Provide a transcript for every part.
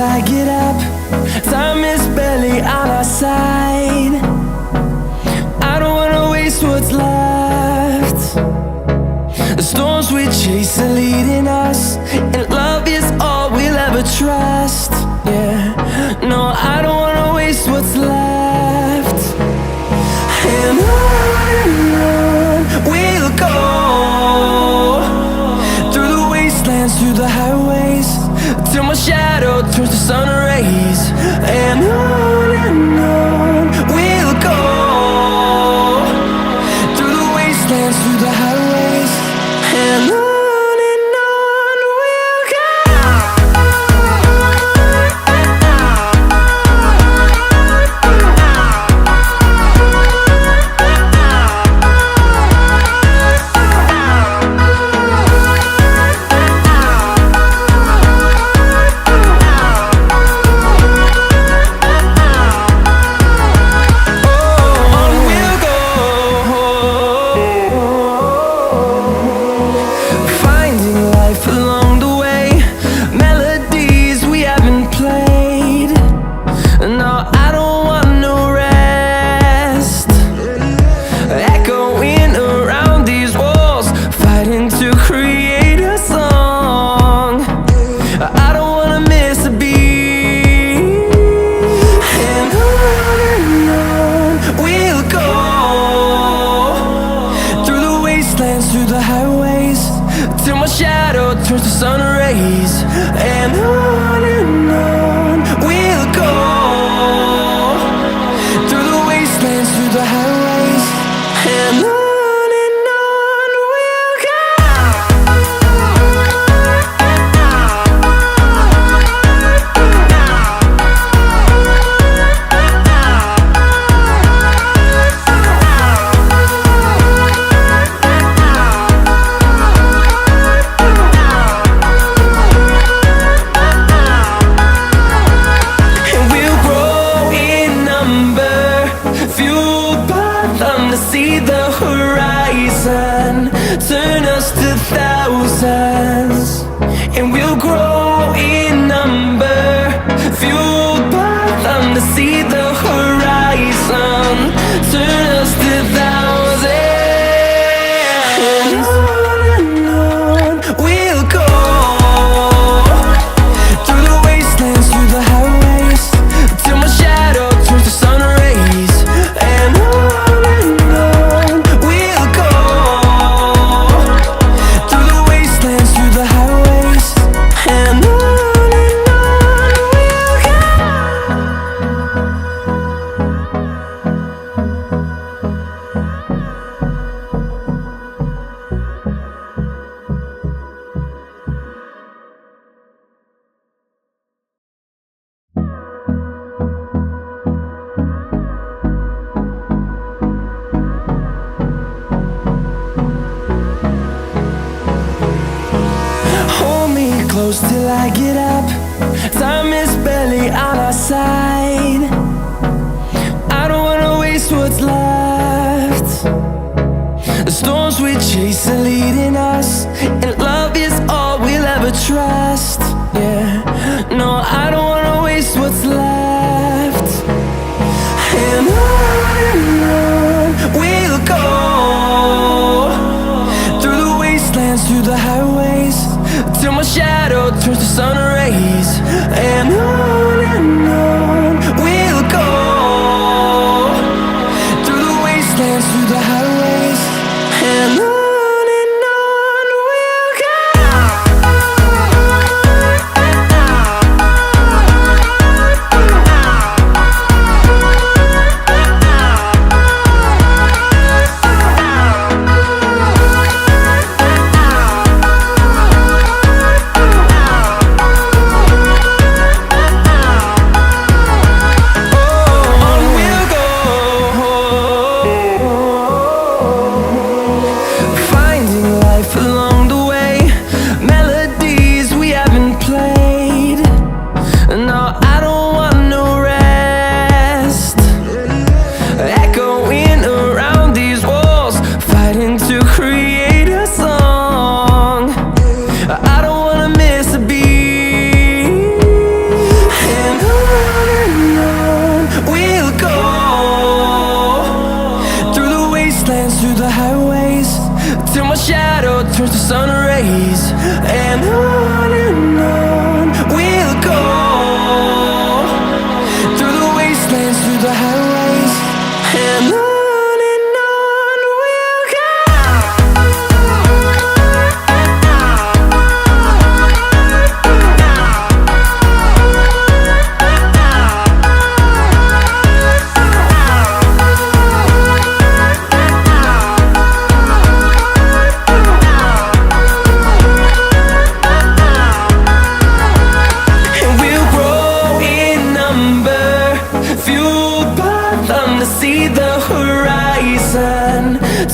till I get up. Time is barely on our side. I don't wanna waste what's left. The storms we chase are leading us, and love is all we'll ever trust. Yeah, no, I don't wanna waste what's left. And on we'll go, through the wastelands, through the highways, till my shadow turns to sun rays. And on we'll go, through the wastelands, through the highways, and on. Through the highways, till my shadow turns to sun rays. And on we'll go, through the wastelands, through the highways, and on. See the horizon turn us to thousands, and we'll grow in number, fueled by them. To see the horizon turn us to thousands, and on we'll go, through the wastelands, through the highways, till my shadow turns to sun rays. And on close till I get up. Time is barely on our side. I don't wanna waste what's left. The storms we chase are leading us, and love is all we'll ever trust. Yeah, no, I don't wanna waste what's left. And on we'll go, through the wastelands, through the highways, till my shadow turns to sun rays. And on we'll go, through the wastelands, through the highways, and on. and on we'll go, through the wastelands, through the highways, and on we'll go. See the horizon,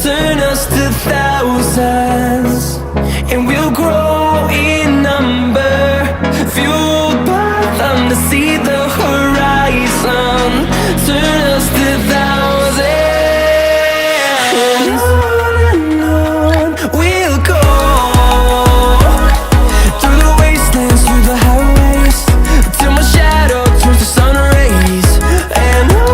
turn us to thousands, and we'll grow in number, fueled by them to see the horizon, turn us to thousands, and on we'll go, through the wastelands, through the highways, till my shadow turns to sun rays, and on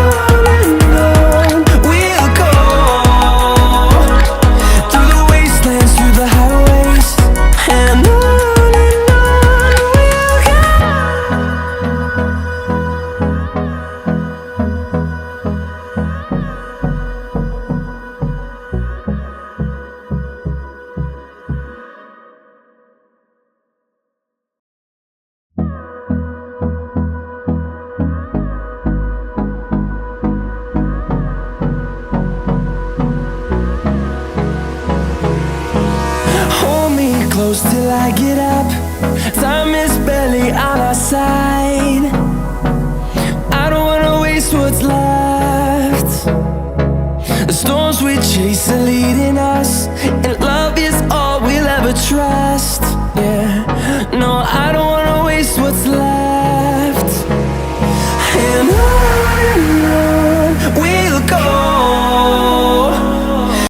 close till I get up. Time is barely on our side. I don't wanna waste what's left. The storms we chase are leading us, and love is all we'll ever trust. Yeah, no, I don't